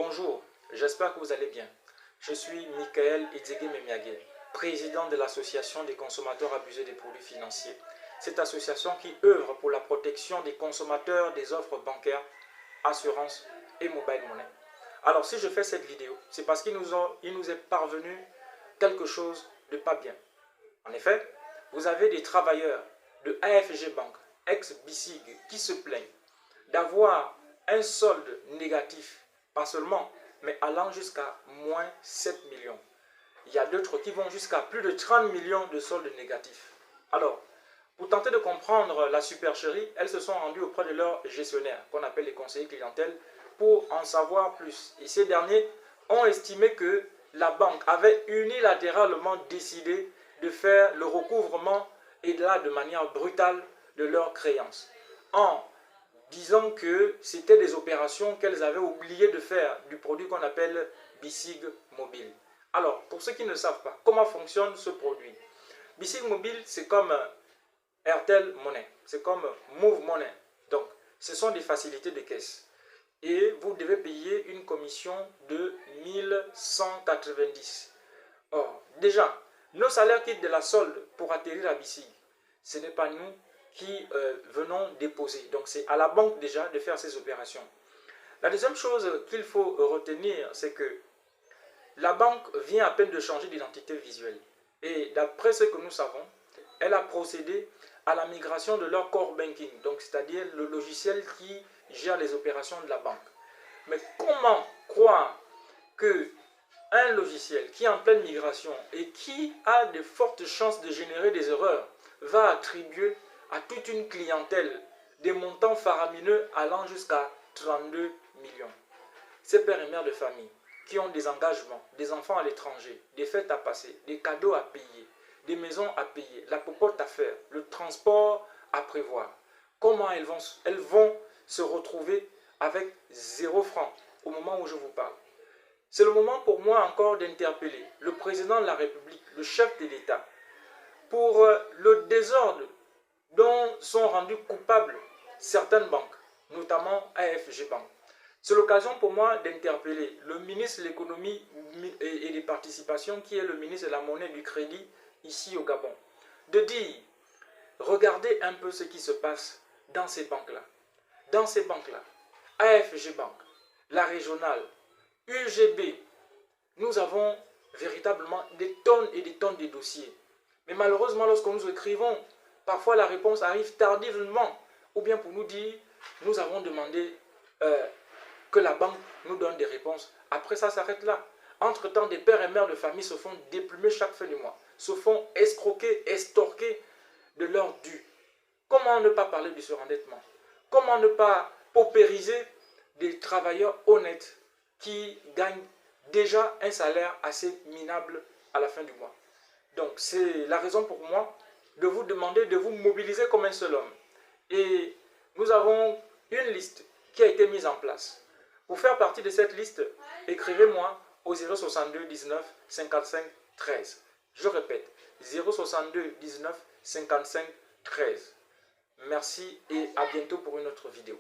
Bonjour, j'espère que vous allez bien. Je suis Michael Idzege-Memiage, président de l'association des consommateurs abusés des produits financiers. Cette association qui œuvre pour la protection des consommateurs des offres bancaires, assurances et mobile money. Alors si je fais cette vidéo, c'est parce qu'il nous est parvenu quelque chose de pas bien. En effet, vous avez des travailleurs de AFG Bank, ex-BICIG, qui se plaignent d'avoir un solde négatif, pas seulement, mais allant jusqu'à moins 7 millions. Il y a d'autres qui vont jusqu'à plus de 30 millions de soldes négatifs. Alors, pour tenter de comprendre la supercherie, elles se sont rendues auprès de leurs gestionnaires, qu'on appelle les conseillers clientèle, pour en savoir plus. Et ces derniers ont estimé que la banque avait unilatéralement décidé de faire le recouvrement, et là de manière brutale, de leurs créances, en disant que c'était des opérations qu'elles avaient oublié de faire du produit qu'on appelle BICIG Mobile. Alors, pour ceux qui ne savent pas, comment fonctionne ce produit? BICIG Mobile, c'est comme Airtel Money, c'est comme Move Money. Donc, ce sont des facilités de caisse. Et vous devez payer une commission de 1190. Or, déjà, nos salaires quittent de la solde pour atterrir à BICIG. Ce n'est pas nous qui venons déposer. Donc, c'est à la banque déjà de faire ces opérations. La deuxième chose qu'il faut retenir, c'est que la banque vient à peine de changer d'identité visuelle. Et d'après ce que nous savons, elle a procédé à la migration de leur core banking, donc c'est-à-dire le logiciel qui gère les opérations de la banque. Mais comment croire que un logiciel qui est en pleine migration et qui a de fortes chances de générer des erreurs va attribuer à toute une clientèle des montants faramineux allant jusqu'à 32 millions. Ces pères et mères de famille qui ont des engagements, des enfants à l'étranger, des fêtes à passer, des cadeaux à payer, des maisons à payer, la popote à faire, le transport à prévoir. Comment elles vont se retrouver avec 0 francs au moment où je vous parle? C'est le moment pour moi encore d'interpeller le président de la République, le chef de l'État, pour le désordre dont sont rendus coupables certaines banques, notamment AFG Bank. C'est l'occasion pour moi d'interpeller le ministre de l'économie et des participations, qui est le ministre de la monnaie et du crédit ici au Gabon, de dire, regardez un peu ce qui se passe dans ces banques-là. Dans ces banques-là, AFG Bank, la régionale, UGB, nous avons véritablement des tonnes et des tonnes de dossiers. Mais malheureusement, lorsque nous écrivons, parfois la réponse arrive tardivement, ou bien pour nous dire, nous avons demandé que la banque nous donne des réponses. Après, ça s'arrête là. Entre-temps, des pères et mères de famille se font déplumer chaque fin du mois, se font escroquer, estorquer de leurs dû. Comment ne pas parler du surendettement? Comment ne pas paupériser des travailleurs honnêtes qui gagnent déjà un salaire assez minable à la fin du mois? Donc, c'est la raison pour moi de vous demander de vous mobiliser comme un seul homme. Et nous avons une liste qui a été mise en place. Pour faire partie de cette liste, écrivez-moi au 062 19 55 13. Je répète, 062 19 55 13. Merci et à bientôt pour une autre vidéo.